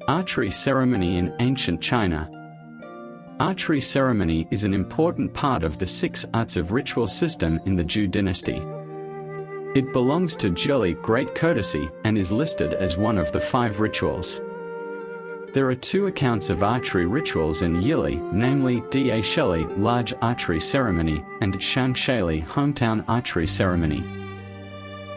Archery ceremony in ancient China. Archery ceremony is an important part of the 6 arts of ritual system in the Zhou Dynasty. It belongs to Jiali, great courtesy, and is listed as one of the 5 rituals. There are 2 accounts of archery rituals in Yili, namely Sheli, large archery ceremony, and Xiangsheli, hometown archery ceremony.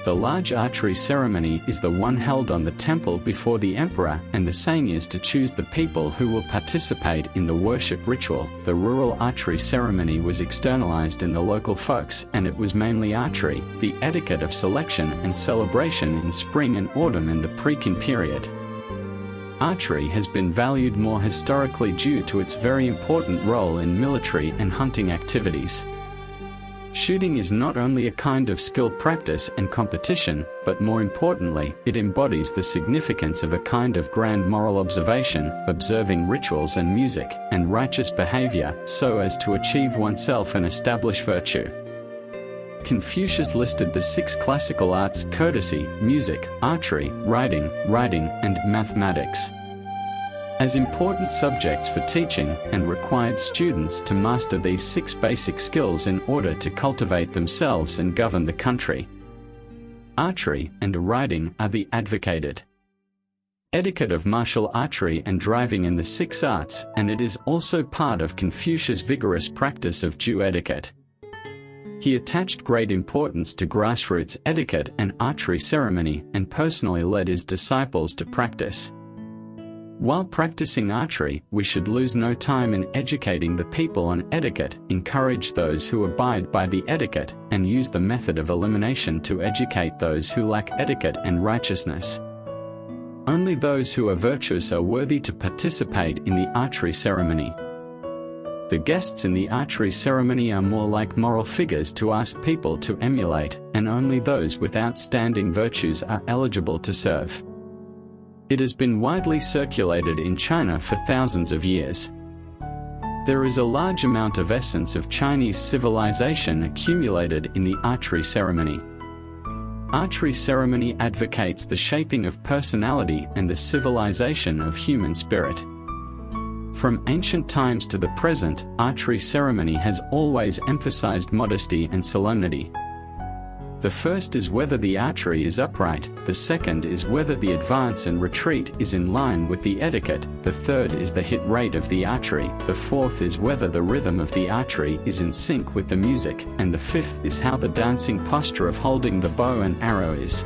The large archery ceremony is the one held on the temple before the emperor and the seigniors to choose the people who will participate in the worship ritual. The rural archery ceremony was externalized in the local folks, and it was mainly archery, the etiquette of selection and celebration in spring and autumn in the pre-Qin period. Archery has been valued more historically due to its very important role in military and hunting activities. Shooting is not only a kind of skill practice and competition, but more importantly, it embodies the significance of a kind of grand moral observation, observing rituals and music, and righteous behaviour, so as to achieve oneself and establish virtue. Confucius listed the 6 classical arts: courtesy, music, archery, writing, and mathematics as important subjects for teaching, and required students to master these 6 basic skills in order to cultivate themselves and govern the country. Archery and riding are the advocated etiquette of martial archery and driving in the 6 arts, and it is also part of Confucius' vigorous practice of Zhou etiquette. He attached great importance to grassroots etiquette and archery ceremony, and personally led his disciples to practice. While practicing archery, we should lose no time in educating the people on etiquette, encourage those who abide by the etiquette, and use the method of elimination to educate those who lack etiquette and righteousness. Only those who are virtuous are worthy to participate in the archery ceremony. The guests in the archery ceremony are more like moral figures to ask people to emulate, and only those with outstanding virtues are eligible to serve. It has been widely circulated in China for thousands of years. There is a large amount of essence of Chinese civilization accumulated in the archery ceremony. Archery ceremony advocates the shaping of personality and the civilization of human spirit. From ancient times to the present, archery ceremony has always emphasized modesty and solemnity. The first is whether the archery is upright, the second is whether the advance and retreat is in line with the etiquette, the third is the hit rate of the archery, the fourth is whether the rhythm of the archery is in sync with the music, and the fifth is how the dancing posture of holding the bow and arrow is.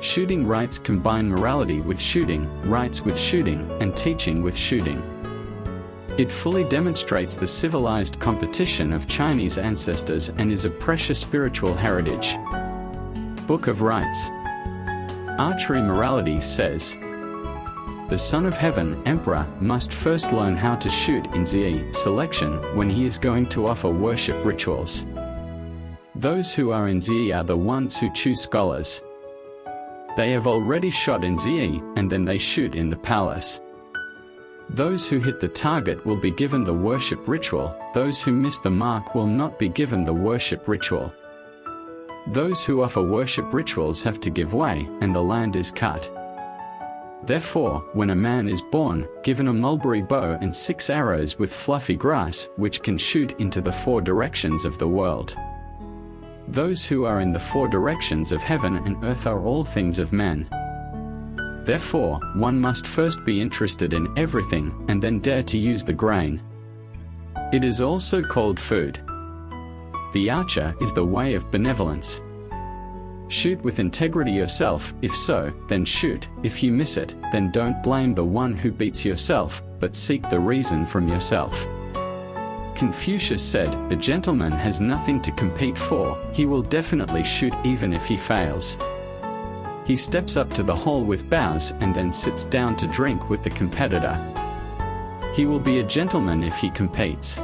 Shooting rites combine morality with shooting, rites with shooting, and teaching with shooting. It fully demonstrates the civilized competition of Chinese ancestors and is a precious spiritual heritage. Book of Rites. Archery morality says, the Son of Heaven, Emperor, must first learn how to shoot in Zi selection when he is going to offer worship rituals. Those who are in Zi are the ones who choose scholars. They have already shot in Zi, and then they shoot in the palace. Those who hit the target will be given the worship ritual, those who miss the mark will not be given the worship ritual. Those who offer worship rituals have to give way, and the land is cut. Therefore, when a man is born, given a mulberry bow and 6 arrows with fluffy grass, which can shoot into the 4 directions of the world. Those who are in the 4 directions of heaven and earth are all things of men. Therefore, one must first be interested in everything, and then dare to use the grain. It is also called food. The archer is the way of benevolence. Shoot with integrity yourself, if so, then shoot. If you miss it, then don't blame the one who beats yourself, but seek the reason from yourself. Confucius said, a gentleman has nothing to compete for, he will definitely shoot even if he fails. He steps up to the hole with bows and then sits down to drink with the competitor. He will be a gentleman if he competes.